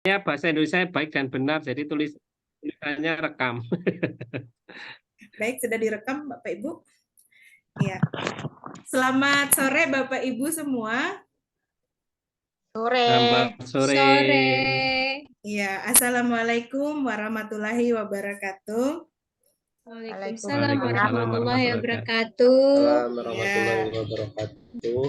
bahasa Indonesia baik dan benar, jadi tulisannya rekam. Baik, sudah direkam Bapak Ibu. Ya. Selamat sore Bapak Ibu semua. Selamat sore. Sore. Ya, Assalamualaikum warahmatullahi wabarakatuh. Waalaikumsalam warahmatullahi wabarakatuh. Warahmatullahi wabarakatuh.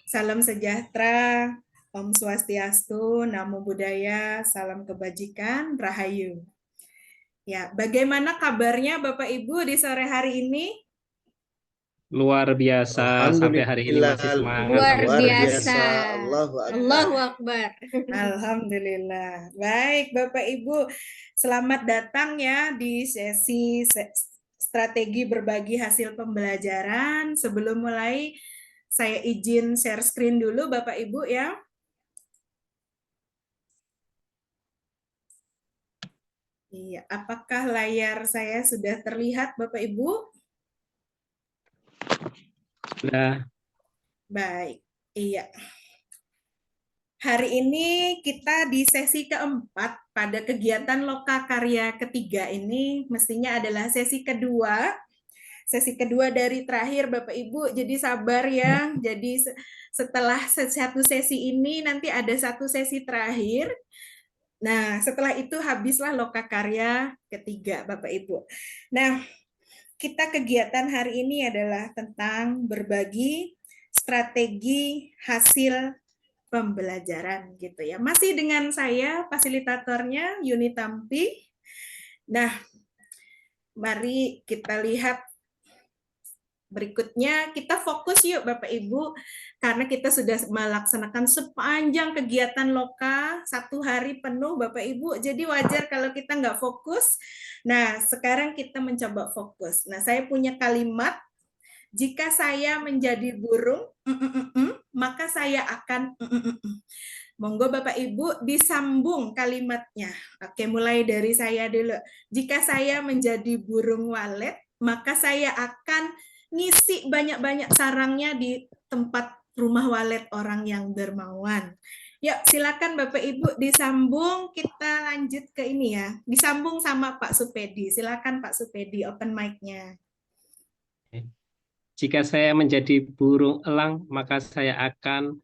Salam sejahtera, Om Swastiastu, Namo Buddhaya, salam kebajikan, Rahayu. Ya, bagaimana kabarnya Bapak Ibu di sore hari ini? Luar biasa, sampai hari ini masih semangat. Luar biasa. Allahu Akbar. Alhamdulillah. Baik Bapak Ibu, selamat datang ya di sesi strategi berbagi hasil pembelajaran. Sebelum mulai, saya izin share screen dulu Bapak Ibu ya. Iya, apakah layar saya sudah terlihat Bapak Ibu? Sudah. Baik, iya. Hari ini kita di sesi keempat pada kegiatan Lokakarya ketiga ini mestinya adalah sesi kedua. Sesi kedua dari terakhir Bapak Ibu, jadi sabar ya. Jadi setelah satu sesi ini nanti ada satu sesi terakhir. Nah, setelah itu habislah Lokakarya ketiga Bapak Ibu. Nah, kita kegiatan hari ini adalah tentang berbagi strategi hasil pembelajaran gitu ya. Masih dengan saya fasilitatornya Yuni Tampi. Nah, mari kita lihat berikutnya. Kita fokus yuk Bapak Ibu, karena kita sudah melaksanakan sepanjang kegiatan Loka, 1 hari penuh Bapak Ibu, jadi wajar kalau kita nggak fokus. Nah, sekarang kita mencoba fokus. Nah, saya punya kalimat, jika saya menjadi burung, maka saya akan... Monggo Bapak Ibu disambung kalimatnya. Oke, mulai dari saya dulu. Jika saya menjadi burung walet, maka saya akan ngisi banyak-banyak sarangnya di tempat rumah walet orang yang dermawan. Yuk, silakan Bapak Ibu disambung, kita lanjut ke ini ya. Disambung sama Pak Supedi. Silakan Pak Supedi, open mic-nya. Jika saya menjadi burung elang, maka saya akan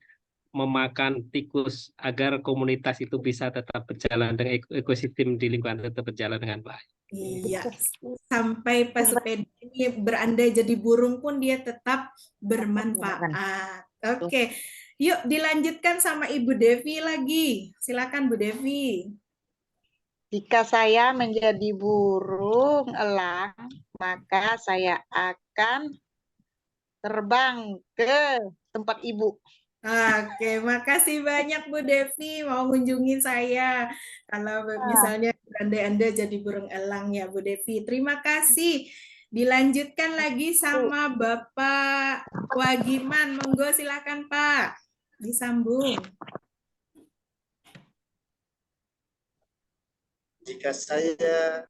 memakan tikus agar komunitas itu bisa tetap berjalan dengan ekosistem di lingkungan tetap berjalan dengan baik. Iya, sampai Pak Supedi ini berandai jadi burung pun dia tetap bermanfaat. Oke, yuk dilanjutkan sama Ibu Devi lagi. Silakan Bu Devi. Jika saya menjadi burung elang, maka saya akan terbang ke tempat ibu. Oke, makasih banyak Bu Devi mau kunjungin saya. Kalau misalnya Anda jadi burung elang ya Bu Devi. Terima kasih. Dilanjutkan lagi sama Bapak Wagiman. Monggo silakan Pak. Disambung. Jika saya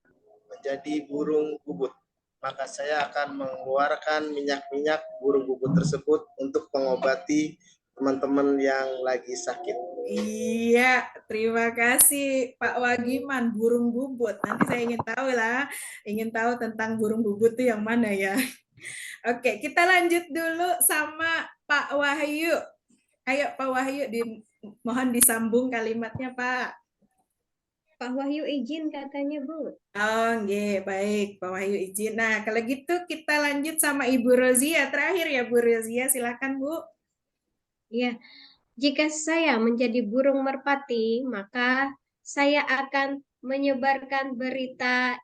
menjadi burung bubut, maka saya akan mengeluarkan minyak-minyak burung bubut tersebut untuk mengobati teman-teman yang lagi sakit. Iya, terima kasih Pak Wagiman, burung bubut. Nanti saya ingin tahu tentang burung bubut itu yang mana ya. Oke, kita lanjut dulu sama Pak Wahyu. Ayo Pak Wahyu, mohon disambung kalimatnya Pak. Pak Wahyu izin katanya Bu. Oh, baik Pak Wahyu izin. Nah, kalau gitu kita lanjut sama Ibu Rozia. Terakhir ya Bu Rozia, silakan Bu. Ya, jika saya menjadi burung merpati, maka saya akan menyebarkan berita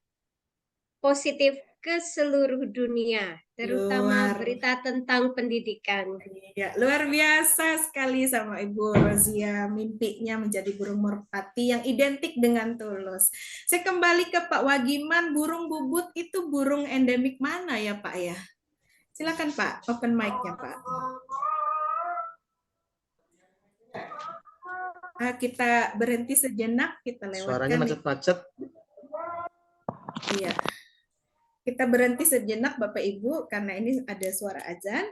positif ke seluruh dunia, terutama berita tentang pendidikan. Ya, luar biasa sekali sama Ibu Rozia, mimpinya menjadi burung merpati yang identik dengan tulus. Saya kembali ke Pak Wagiman, burung bubut itu burung endemik mana ya Pak ya? Silakan Pak, open mic-nya Pak. Kita berhenti sejenak, kita lewatkan. Suaranya macet-macet. Iya. Kita berhenti sejenak Bapak Ibu karena ini ada suara azan.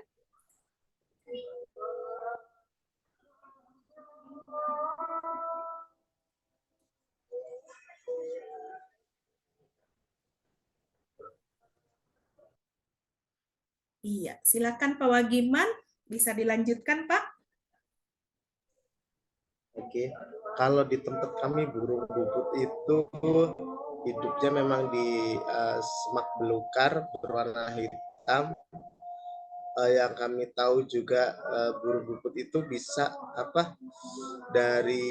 Iya, silakan Pak Wagiman, bisa dilanjutkan Pak. Oke, kalau di tempat kami burung bubut itu hidupnya memang di semak belukar berwarna hitam. Yang kami tahu juga burung bubut itu bisa dari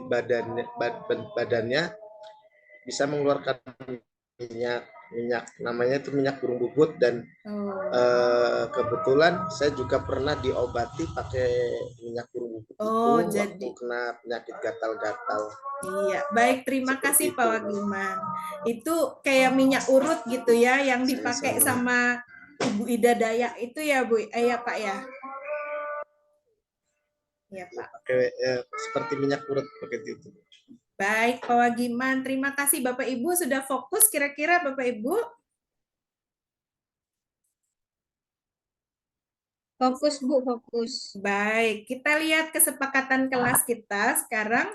badannya bisa mengeluarkan minyak namanya itu minyak burung bubut, dan kebetulan saya juga pernah diobati pakai minyak burung bubut itu waktu kena penyakit gatal-gatal. Iya, baik, terima kasih Pak Wagiman. Itu kayak minyak urut gitu ya yang dipakai sama Ibu Ida Dayak itu ya Bu, ya Pak ya. Ya Pak. Seperti minyak urut begitu itu. Baik, Pak Wagiman, terima kasih Bapak Ibu sudah fokus kira-kira Bapak Ibu. Fokus Bu, fokus. Baik, kita lihat kesepakatan kelas kita sekarang.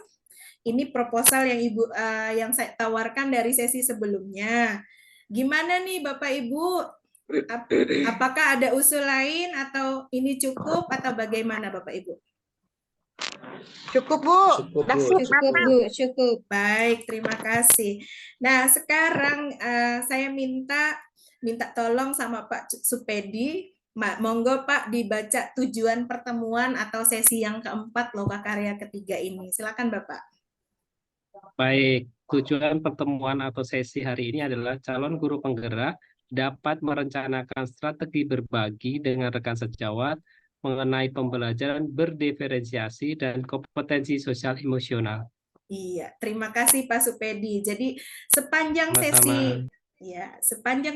Ini proposal yang Ibu yang saya tawarkan dari sesi sebelumnya. Gimana nih Bapak Ibu? Apakah ada usul lain atau ini cukup atau bagaimana Bapak Ibu? Cukup Bu. Cukup Bu, cukup. Baik, terima kasih. Nah, sekarang saya minta tolong sama Pak Supedi. Monggo Pak dibaca tujuan pertemuan atau sesi yang keempat Lokakarya ketiga ini. Silakan Bapak. Baik, tujuan pertemuan atau sesi hari ini adalah calon guru penggerak dapat merencanakan strategi berbagi dengan rekan sejawat mengenai pembelajaran berdiferensiasi dan kompetensi sosial emosional. Iya, terima kasih Pak Supedi. Jadi sepanjang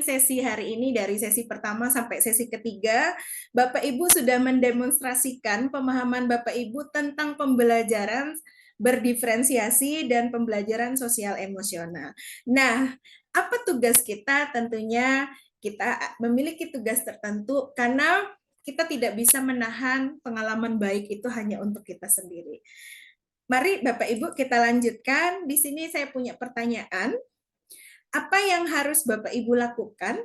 sesi hari ini dari sesi pertama sampai sesi ketiga, Bapak Ibu sudah mendemonstrasikan pemahaman Bapak Ibu tentang pembelajaran berdiferensiasi dan pembelajaran sosial emosional. Nah, apa tugas kita? Tentunya kita memiliki tugas tertentu karena kita tidak bisa menahan pengalaman baik itu hanya untuk kita sendiri. Mari Bapak Ibu kita lanjutkan. Di sini saya punya pertanyaan. Apa yang harus Bapak Ibu lakukan?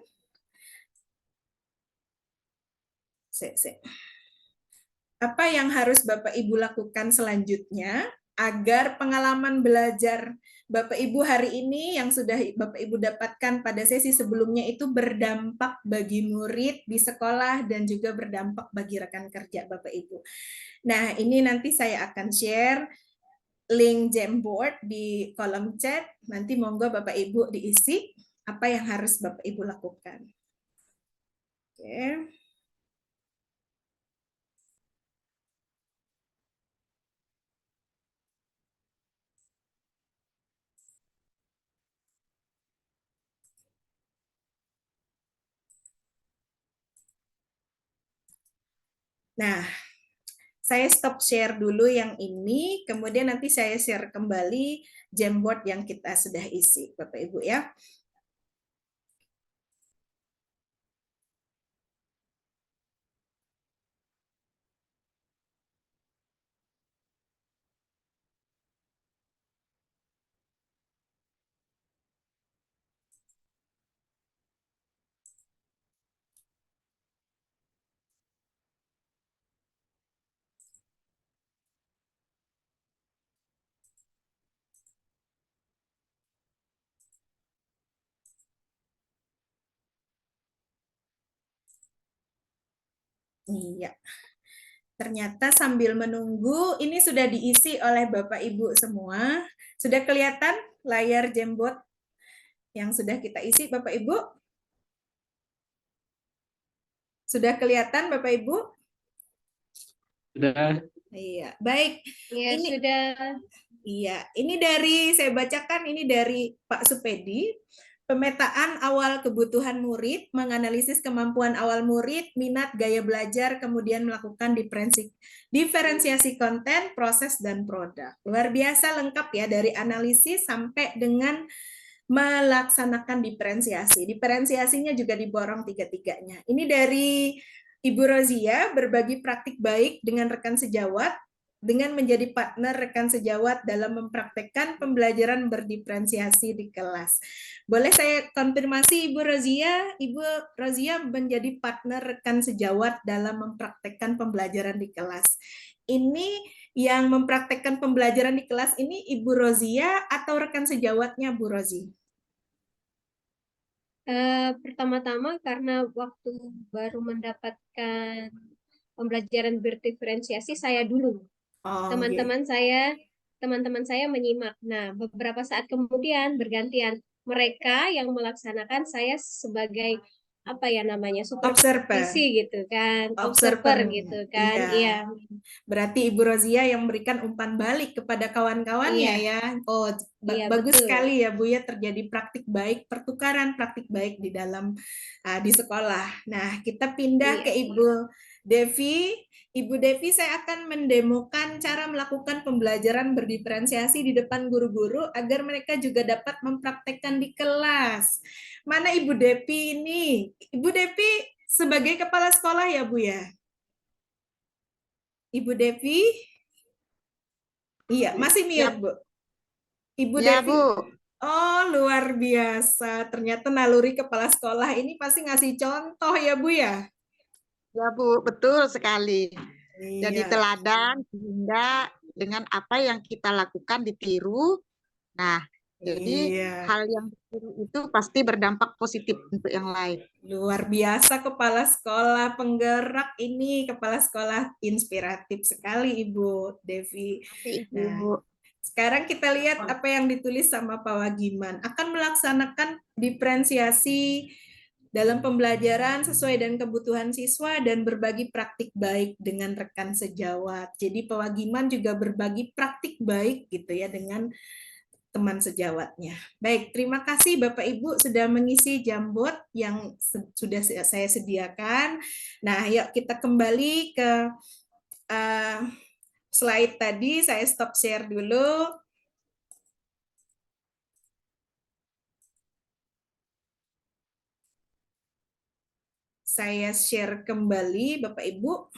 Apa yang harus Bapak Ibu lakukan selanjutnya agar pengalaman belajar Bapak Ibu hari ini yang sudah Bapak Ibu dapatkan pada sesi sebelumnya itu berdampak bagi murid di sekolah dan juga berdampak bagi rekan kerja Bapak Ibu. Nah, ini nanti saya akan share link Jamboard di kolom chat. Nanti monggo Bapak Ibu diisi apa yang harus Bapak Ibu lakukan. Oke. Nah, saya stop share dulu yang ini, kemudian nanti saya share kembali Jamboard yang kita sudah isi, Bapak Ibu ya. Iya. Ternyata sambil menunggu, ini sudah diisi oleh Bapak Ibu semua. Sudah kelihatan layar Jamboard yang sudah kita isi, Bapak Ibu? Sudah kelihatan, Bapak Ibu? Sudah. Iya, baik. Ya, ini sudah. Iya, ini dari saya bacakan ini dari Pak Supedi. Pemetaan awal kebutuhan murid, menganalisis kemampuan awal murid, minat, gaya belajar, kemudian melakukan diferensiasi konten, proses, dan produk. Luar biasa lengkap ya, dari analisis sampai dengan melaksanakan diferensiasi. Diferensiasinya juga diborong tiga-tiganya. Ini dari Ibu Rozia, berbagi praktik baik dengan rekan sejawat, dengan menjadi partner rekan sejawat dalam mempraktekkan pembelajaran berdiferensiasi di kelas. Boleh saya konfirmasi Ibu Rozia? Ibu Rozia menjadi partner rekan sejawat dalam mempraktekkan pembelajaran di kelas. Ini yang mempraktekkan pembelajaran di kelas ini Ibu Rozia atau rekan sejawatnya Bu Rozi? Pertama-tama karena waktu baru mendapatkan pembelajaran berdiferensiasi saya dulu. Oh, Teman-teman saya menyimak. Nah, beberapa saat kemudian bergantian mereka yang melaksanakan, saya sebagai apa ya namanya, observer. supervisi gitu kan, Observer. observer gitu kan. Iya. Iya. Berarti Ibu Rozia yang memberikan umpan balik kepada kawan-kawannya Iya. ya. Oh, Iya, bagus betul. sekali ya Bu ya, terjadi praktik baik, pertukaran praktik baik di dalam di sekolah. Nah, kita pindah Iya. ke Ibu Devi. Ibu Devi, saya akan mendemokan cara melakukan pembelajaran berdiferensiasi di depan guru-guru agar mereka juga dapat mempraktekkan di kelas. Mana Ibu Devi ini? Ibu Devi sebagai kepala sekolah ya Bu ya? Ibu Devi? Iya, masih Ya, mute, Bu. Ibu ya Devi. Bu. Oh, luar biasa. Ternyata naluri kepala sekolah ini pasti ngasih contoh ya, Bu ya? Ya Bu, betul sekali. Jadi Iya. teladan sehingga dengan apa yang kita lakukan ditiru. Nah, jadi Iya. hal yang ditiru itu pasti berdampak positif untuk yang lain. Luar biasa kepala sekolah penggerak ini, kepala sekolah inspiratif sekali Ibu Devi. Nah, Ibu. sekarang kita lihat apa yang ditulis sama Pak Wagiman. Akan melaksanakan diferensiasi dalam pembelajaran sesuai dengan kebutuhan siswa dan berbagi praktik baik dengan rekan sejawat. Jadi Pak Wagiman juga berbagi praktik baik gitu ya dengan teman sejawatnya. Baik, terima kasih Bapak Ibu sudah mengisi Jambot yang sudah saya sediakan. Nah, yuk kita kembali ke slide tadi, saya stop share dulu. Saya share kembali Bapak Ibu.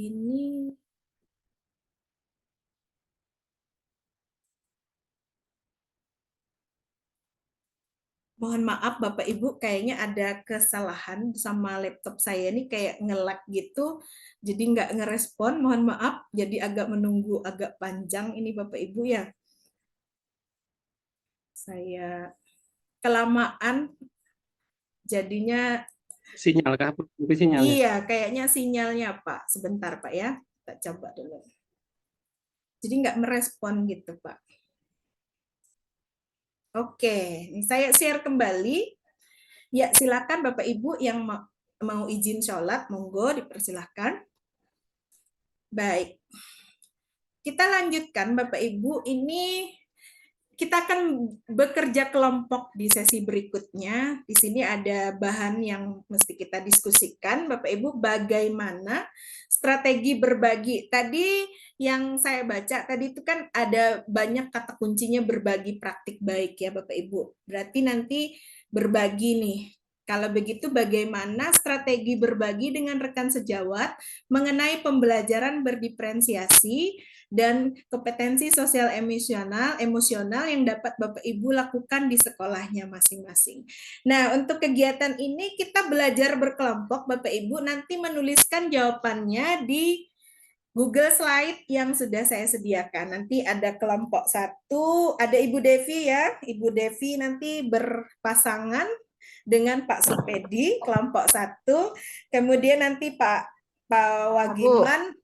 Ini mohon maaf Bapak Ibu, kayaknya ada kesalahan sama laptop saya ini kayak nge-lag gitu, jadi nggak ngerespon, mohon maaf, jadi agak menunggu agak panjang ini Bapak Ibu ya. Saya kelamaan jadinya Sinyal kah? Sinyalnya. iya, kayaknya sinyalnya Pak. Sebentar Pak ya, kita coba dulu. Jadi nggak merespon gitu Pak. Oke, ini saya share kembali. Ya, silakan Bapak Ibu yang mau izin sholat, monggo dipersilahkan. Baik, kita lanjutkan Bapak Ibu. Ini kita akan bekerja kelompok di sesi berikutnya. Di sini ada bahan yang mesti kita diskusikan, Bapak Ibu, bagaimana strategi berbagi. Tadi yang saya baca tadi itu kan ada banyak kata kuncinya berbagi praktik baik ya Bapak Ibu. Berarti nanti berbagi nih. Kalau begitu bagaimana strategi berbagi dengan rekan sejawat mengenai pembelajaran berdiferensiasi dan kompetensi sosial emosional yang dapat Bapak Ibu lakukan di sekolahnya masing-masing. Nah, untuk kegiatan ini kita belajar berkelompok, Bapak Ibu nanti menuliskan jawabannya di Google Slide yang sudah saya sediakan. Nanti ada kelompok 1, ada Ibu Devi ya. Ibu Devi nanti berpasangan dengan Pak Supedi, kelompok 1. Kemudian nanti Pak Wagiman,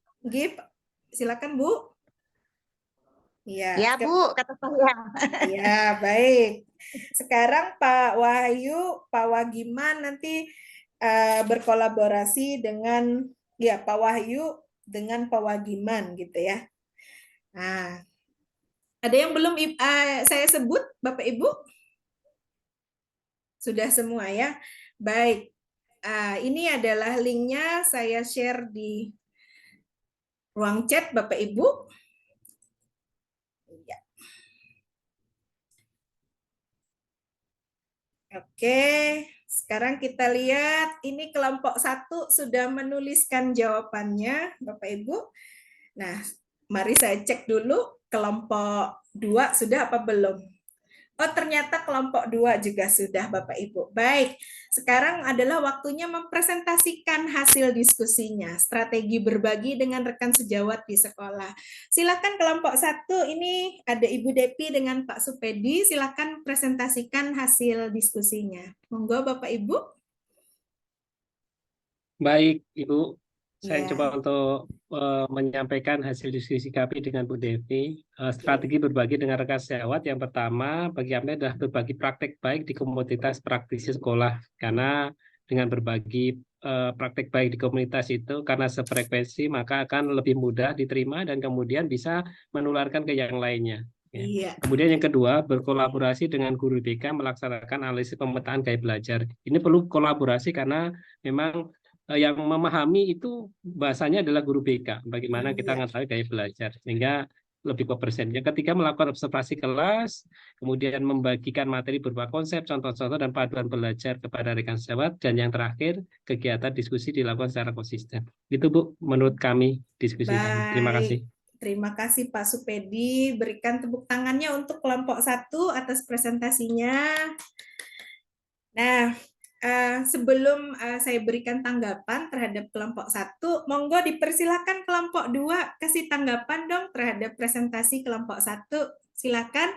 silakan Bu. Ya Bu, kata saya. Ya, baik. Sekarang Pak Wahyu, Pak Wagiman nanti berkolaborasi dengan ya Pak Wahyu dengan Pak Wagiman gitu ya. Nah, ada yang belum saya sebut Bapak Ibu? Sudah semua ya. Baik. Ini adalah linknya saya share di ruang chat Bapak Ibu. Ya. Oke, sekarang kita lihat ini kelompok 1 sudah menuliskan jawabannya Bapak Ibu. Nah, mari saya cek dulu kelompok 2 sudah apa belum. Oh, ternyata kelompok 2 juga sudah Bapak Ibu. Baik, sekarang adalah waktunya mempresentasikan hasil diskusinya, strategi berbagi dengan rekan sejawat di sekolah. Silakan kelompok 1, ini ada Ibu Depi dengan Pak Supedi, silakan presentasikan hasil diskusinya. Monggo Bapak Ibu. Baik, Ibu. Saya Ya. coba untuk menyampaikan hasil diskusi kami dengan Bu Devi. Strategi berbagi dengan rekan sejawat yang pertama bagi kami adalah berbagi praktek baik di komunitas praktisi sekolah. Karena dengan berbagi praktek baik di komunitas itu, karena sefrekuensi, maka akan lebih mudah diterima dan kemudian bisa menularkan ke yang lainnya. Ya. Iya. Kemudian yang kedua, berkolaborasi dengan guru BK melaksanakan analisis pemetaan gaya belajar. Ini perlu kolaborasi karena memang yang memahami itu bahasanya adalah guru BK. Bagaimana kita Iya. mengetahui gaya belajar sehingga lebih komprehensif. Yang ketiga, melakukan observasi kelas, kemudian membagikan materi berupa konsep, contoh-contoh dan panduan belajar kepada rekan sejawat, dan yang terakhir, kegiatan diskusi dilakukan secara konsisten. Itu Bu, menurut kami diskusi kami. Terima kasih. Terima kasih Pak Supedi. Berikan tepuk tangannya untuk kelompok 1 atas presentasinya. Nah, sebelum saya berikan tanggapan terhadap kelompok 1, monggo dipersilakan kelompok 2 kasih tanggapan dong terhadap presentasi kelompok 1. Silakan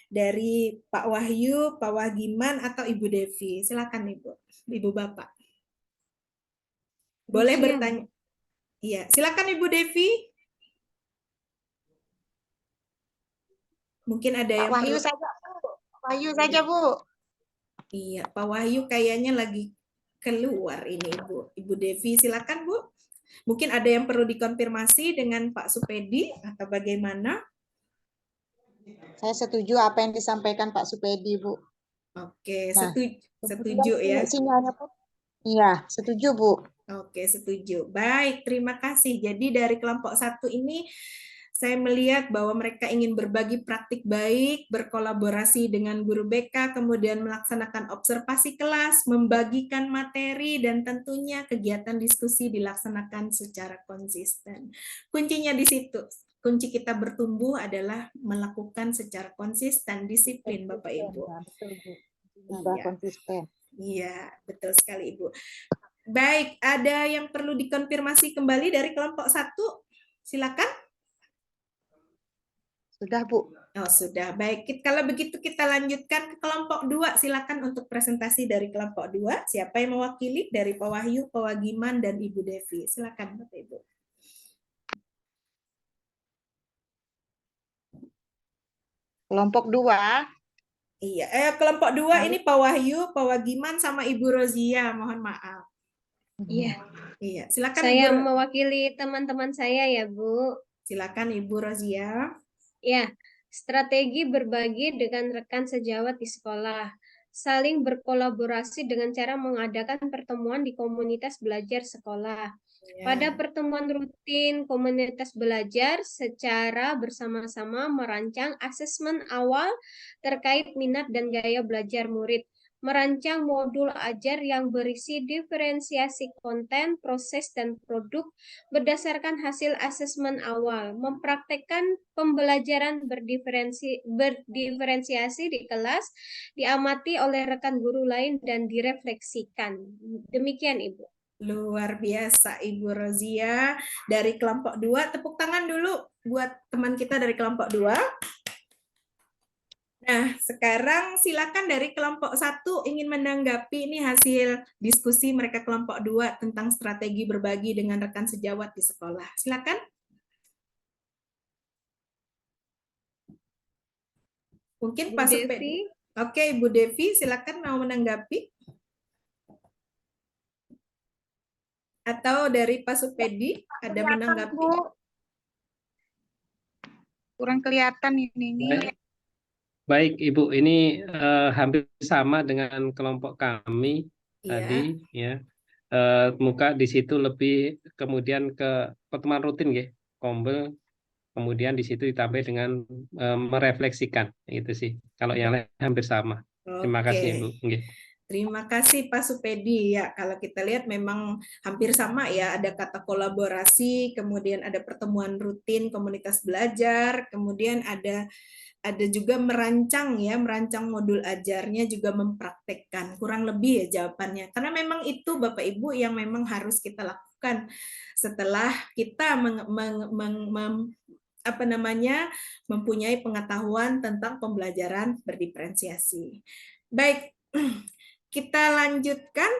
dari Pak Wahyu, Pak Wagiman, atau Ibu Devi. Silakan Ibu, Ibu Bapak. Boleh bertanya. Iya, silakan Ibu Devi. Mungkin ada yang Pak Wahyu perlu. saja, Bu. Pak Wahyu saja, Bu. Iya, Pak Wahyu kayaknya lagi keluar ini, Bu. Ibu Devi, silakan, Bu. Mungkin ada yang perlu dikonfirmasi dengan Pak Supedi atau bagaimana? Saya setuju apa yang disampaikan Pak Supedi, Bu. Oke, Nah, setuju ya. Sinyalnya, Bu. Iya, setuju, Bu. Oke, setuju. Baik, terima kasih. Jadi dari kelompok 1 ini saya melihat bahwa mereka ingin berbagi praktik baik, berkolaborasi dengan guru BK, kemudian melaksanakan observasi kelas, membagikan materi, dan tentunya kegiatan diskusi dilaksanakan secara konsisten. Kuncinya di situ. Kunci kita bertumbuh adalah melakukan secara konsisten, disiplin, Bapak Ibu. Betul, Bu. Iya. Konsisten. Iya, betul sekali, Ibu. Baik, ada yang perlu dikonfirmasi kembali dari kelompok 1? Silakan. Sudah, Bu. Oh, sudah. Baik, kalau begitu kita lanjutkan ke kelompok 2. Silakan untuk presentasi dari kelompok 2. Siapa yang mewakili dari Pak Wahyu, Pak Wagiman, dan Ibu Devi? Silakan, Bapak Ibu. Kelompok 2. Iya, kelompok 2 ini Pak Wahyu, Pak Wagiman, sama Ibu Rozia. Mohon maaf. Iya. Iya, silakan Saya Ibu. mewakili teman-teman saya ya, Bu. Silakan Ibu Rozia. Ya, strategi berbagi dengan rekan sejawat di sekolah. Saling berkolaborasi dengan cara mengadakan pertemuan di komunitas belajar sekolah. Pada pertemuan rutin komunitas belajar secara bersama-sama merancang asesmen awal terkait minat dan gaya belajar murid. Merancang modul ajar yang berisi diferensiasi konten, proses, dan produk berdasarkan hasil asesmen awal, mempraktekkan pembelajaran berdifferensiasi di kelas, diamati oleh rekan guru lain, dan direfleksikan. Demikian, Ibu. Luar biasa, Ibu Rozia dari kelompok 2. Tepuk tangan dulu buat teman kita dari kelompok 2. Nah, sekarang silakan dari kelompok 1 ingin menanggapi ini hasil diskusi mereka kelompok 2 tentang strategi berbagi dengan rekan sejawat di sekolah. Silakan. Mungkin Pak Supedi. Oke, Ibu Devi, silakan mau menanggapi. Atau dari Pak Supedi ada menanggapi. Bu. Kurang kelihatan ini. Baik, Ibu, ini hampir sama dengan kelompok kami tadi, ya. Muka di situ lebih kemudian ke pertemuan rutin, ya, Kombel, kemudian di situ ditambah dengan merefleksikan. Itu sih. Kalau yang lain hampir sama. Terima kasih, Ibu. Oke. Terima kasih Pak Supedi. Ya, kalau kita lihat memang hampir sama ya, ada kata kolaborasi, kemudian ada pertemuan rutin komunitas belajar, kemudian ada juga merancang ya, merancang modul ajarnya, juga mempraktekkan. Kurang lebih ya jawabannya. Karena memang itu Bapak Ibu yang memang harus kita lakukan setelah kita mempunyai pengetahuan tentang pembelajaran berdiferensiasi. Baik, kita lanjutkan.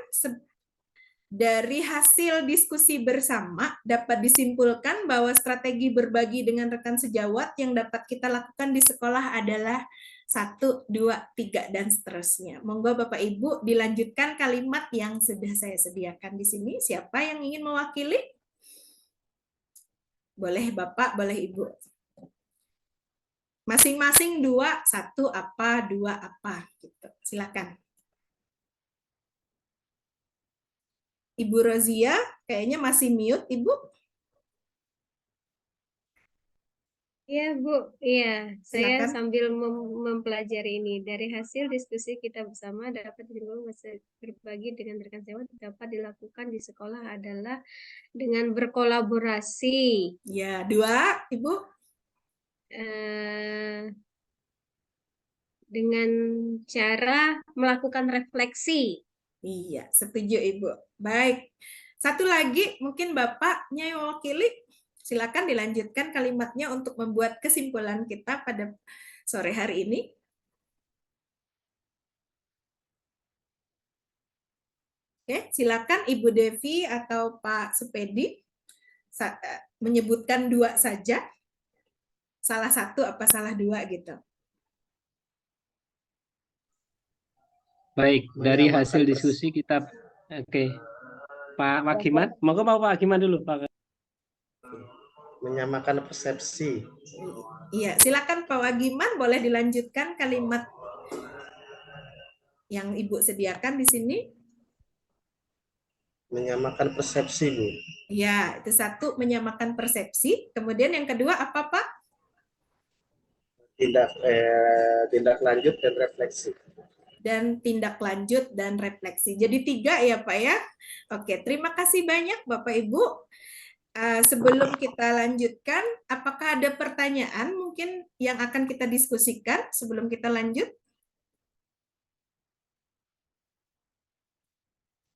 Dari hasil diskusi bersama dapat disimpulkan bahwa strategi berbagi dengan rekan sejawat yang dapat kita lakukan di sekolah adalah 1, 2, 3, dan seterusnya. Monggo Bapak Ibu dilanjutkan kalimat yang sudah saya sediakan di sini. Siapa yang ingin mewakili? Boleh Bapak, boleh Ibu. Masing-masing 2, 1 apa, 2 apa. Gitu. Silakan. Ibu Rozia, kayaknya masih mute, Ibu. Iya, Bu. Iya, saya Silakan. sambil mempelajari ini. Dari hasil diskusi kita bersama dapat berbagi dengan rekan sejawat dapat dilakukan di sekolah adalah dengan berkolaborasi. Ya, 2, Ibu. Dengan cara melakukan refleksi. Iya, setuju Ibu. Baik. Satu lagi, mungkin Bapaknya yang mewakili. Silakan dilanjutkan kalimatnya untuk membuat kesimpulan kita pada sore hari ini. Oke, silakan Ibu Devi atau Pak Supedi menyebutkan 2 saja. Salah 1 apa salah 2 gitu. Baik, dari hasil diskusi kita, oke. Pak Wagiman, monggo Pak Wagiman dulu, Pak. Menyamakan persepsi. Iya, silakan Pak Wagiman, boleh dilanjutkan kalimat yang Ibu sediakan di sini. Menyamakan persepsi, Bu. Ya, itu 1, menyamakan persepsi. Kemudian yang kedua apa, Pak? Tindak lanjut dan refleksi. Dan tindak lanjut dan refleksi. Jadi 3 ya Pak ya. Oke, terima kasih banyak Bapak Ibu. Sebelum kita lanjutkan, apakah ada pertanyaan mungkin yang akan kita diskusikan sebelum kita lanjut?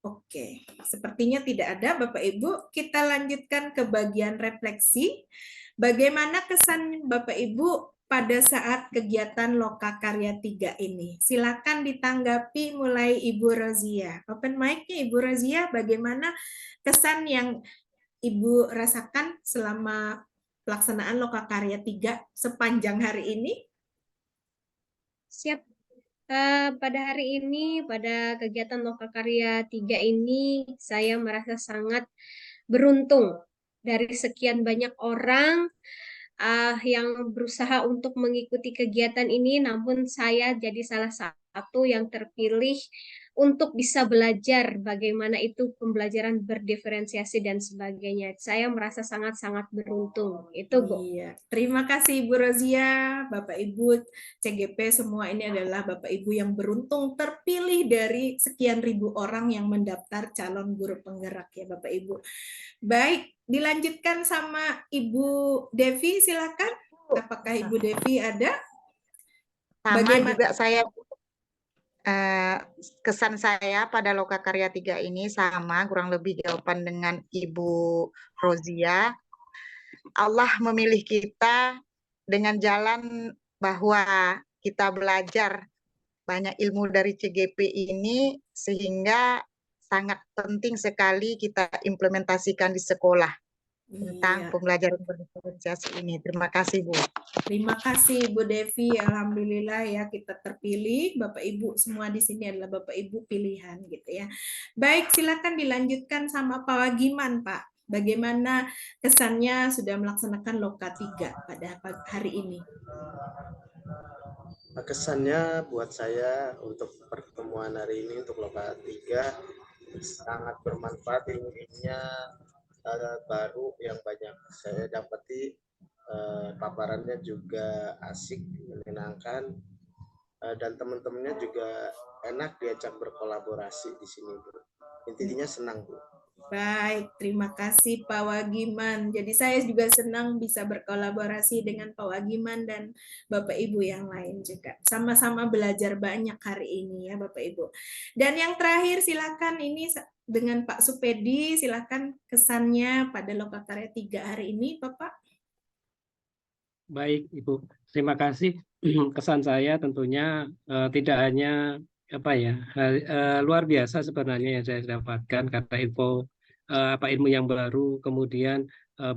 Oke, sepertinya tidak ada Bapak Ibu. Kita lanjutkan ke bagian refleksi. Bagaimana kesan Bapak Ibu pada saat kegiatan Lokakarya 3 ini? Silakan ditanggapi mulai Ibu Rozia. Open mic-nya Ibu Rozia, bagaimana kesan yang Ibu rasakan selama pelaksanaan Lokakarya 3 sepanjang hari ini? Siap. Pada hari ini, pada kegiatan Lokakarya 3 ini, saya merasa sangat beruntung dari sekian banyak orang yang berusaha untuk mengikuti kegiatan ini, namun saya jadi salah satu yang terpilih untuk bisa belajar bagaimana itu pembelajaran berdiferensiasi dan sebagainya. Saya merasa sangat-sangat beruntung. Itu, Bu. Iya, terima kasih Ibu Rozia, Bapak Ibu CGP semua ini adalah Bapak Ibu yang beruntung terpilih dari sekian ribu orang yang mendaftar calon guru penggerak ya Bapak Ibu. Baik, dilanjutkan sama Ibu Devi, silakan. Apakah Ibu Devi ada? Sama juga saya, kesan saya pada Lokakarya 3 ini sama, kurang lebih jawaban dengan Ibu Rozia. Allah memilih kita dengan jalan bahwa kita belajar banyak ilmu dari CGP ini, sehingga sangat penting sekali kita implementasikan di sekolah tentang pembelajaran berdiferensiasi ini. Terima kasih, Bu. Terima kasih Bu Devi, alhamdulillah ya kita terpilih. Bapak Ibu semua di sini adalah Bapak Ibu pilihan gitu ya. Baik, silakan dilanjutkan sama Pak Wagiman, Pak. Bagaimana kesannya sudah melaksanakan Loka 3 pada hari ini? Kesannya buat saya untuk pertemuan hari ini untuk Loka 3 sangat bermanfaat, ilmunya baru yang banyak saya dapati, paparannya juga asik, menyenangkan, dan teman-temannya juga enak diajak berkolaborasi di sini, Bu. Intinya senang, Bu. Baik, terima kasih Pak Wagiman. Jadi saya juga senang bisa berkolaborasi dengan Pak Wagiman dan Bapak Ibu yang lain juga. Sama-sama belajar banyak hari ini ya Bapak Ibu. Dan yang terakhir silakan ini dengan Pak Supedi, silakan kesannya pada Lokakarya 3 hari ini Bapak. Baik, Ibu. Terima kasih. Kesan saya tentunya tidak hanya luar biasa sebenarnya yang saya dapatkan karena ilmu yang baru, kemudian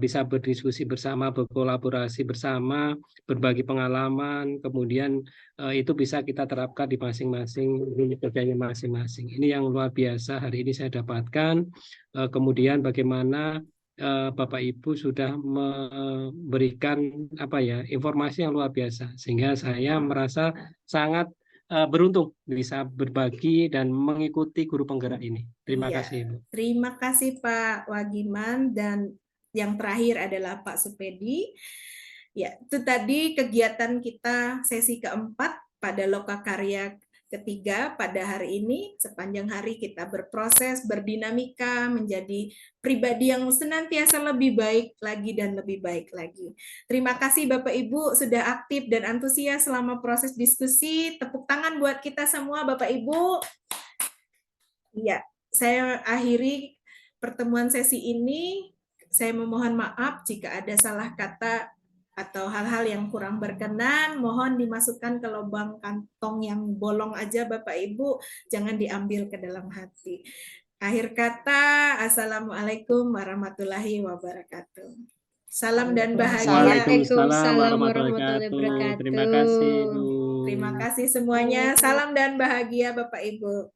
bisa berdiskusi bersama, berkolaborasi bersama, berbagi pengalaman, kemudian itu bisa kita terapkan di masing-masing unit kerjanya masing-masing. Ini yang luar biasa hari ini saya dapatkan. Kemudian bagaimana Bapak Ibu sudah memberikan informasi yang luar biasa sehingga saya merasa sangat beruntung bisa berbagi dan mengikuti guru penggerak ini. Terima kasih, Ibu. Terima kasih Pak Wagiman, dan yang terakhir adalah Pak Supedi. Ya, itu tadi kegiatan kita sesi keempat pada Lokakarya ketiga pada hari ini. Sepanjang hari kita berproses, berdinamika, menjadi pribadi yang senantiasa lebih baik lagi dan lebih baik lagi. Terima kasih Bapak Ibu sudah aktif dan antusias selama proses diskusi. Tepuk tangan buat kita semua Bapak Ibu. Iya, saya akhiri pertemuan sesi ini. Saya memohon maaf jika ada salah kata atau hal-hal yang kurang berkenan, mohon dimasukkan ke lubang kantong yang bolong aja Bapak Ibu, jangan diambil ke dalam hati. Akhir kata, Assalamualaikum warahmatullahi wabarakatuh. Salam dan bahagia. Waalaikumsalam warahmatullahi wabarakatuh. Terima kasih, Bu. Terima kasih semuanya. Salam dan bahagia Bapak Ibu.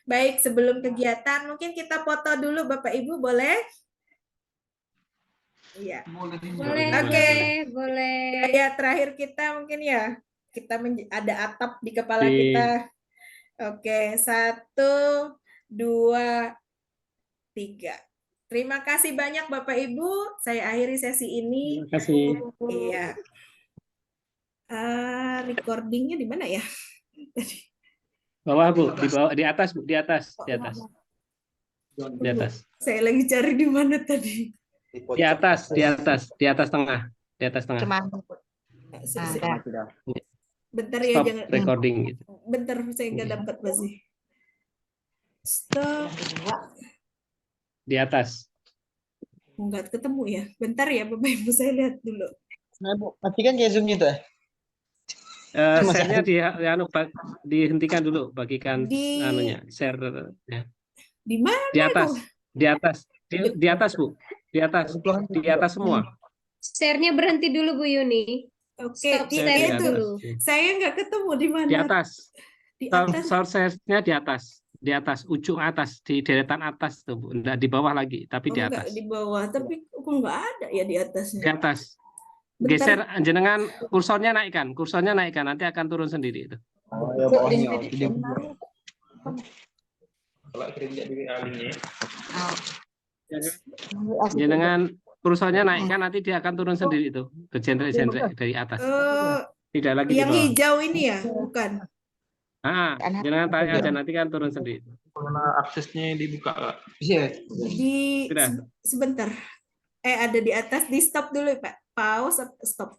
Baik, sebelum kegiatan mungkin kita foto dulu Bapak Ibu, boleh? Iya. Boleh, Oke. boleh. Ya, terakhir kita mungkin ya, kita ada atap di kepala kita. Oke, 1, 2, 3. Terima kasih banyak Bapak Ibu. Saya akhiri sesi ini. Terima kasih. Iya. Recordingnya di mana ya? Bawah, Bu, di bawah, di atas, Bu, di atas, di atas. Di atas. Saya lagi cari di mana tadi. Di atas, di atas, di atas tengah, di atas tengah. Bentar ya, Stop jangan recording gitu. Bentar, saya nggak dapat masih. Stop. Di atas. Nggak ketemu ya. Bentar ya Bapak Ibu, saya lihat dulu. Nah, Bu, matikan ya Zoom-nya tuh. Share-nya dihentikan dulu, bagikan anunya, share ya. Di mana? Di atas, di atas, di atas Bu, di atas semua. Share-nya berhenti dulu Bu Yuni. Oke, Stop itu share dulu. saya nggak ketemu di mana. Di atas. Di atas. Source-nya di atas, ujung atas, di deretan atas tuh Bu. Nggak di bawah lagi, tapi di atas. Enggak di bawah, tapi kok nggak ada ya di atasnya. Di atas. Bentar. Geser jenengan kursornya naikkan, nanti akan turun sendiri itu. Oh, ya bawahnya. Jenengan kursornya naikkan, nanti dia akan turun sendiri itu, berjenre-jenre dari atas. Tidak lagi di Yang bawah. hijau ini ya, bukan? Jangan tanya aja, nanti kan turun sendiri. Karena aksesnya dibuka, Kak. Bisa ya? Sebentar. Ada di atas, di stop dulu Pak. Pause, stop.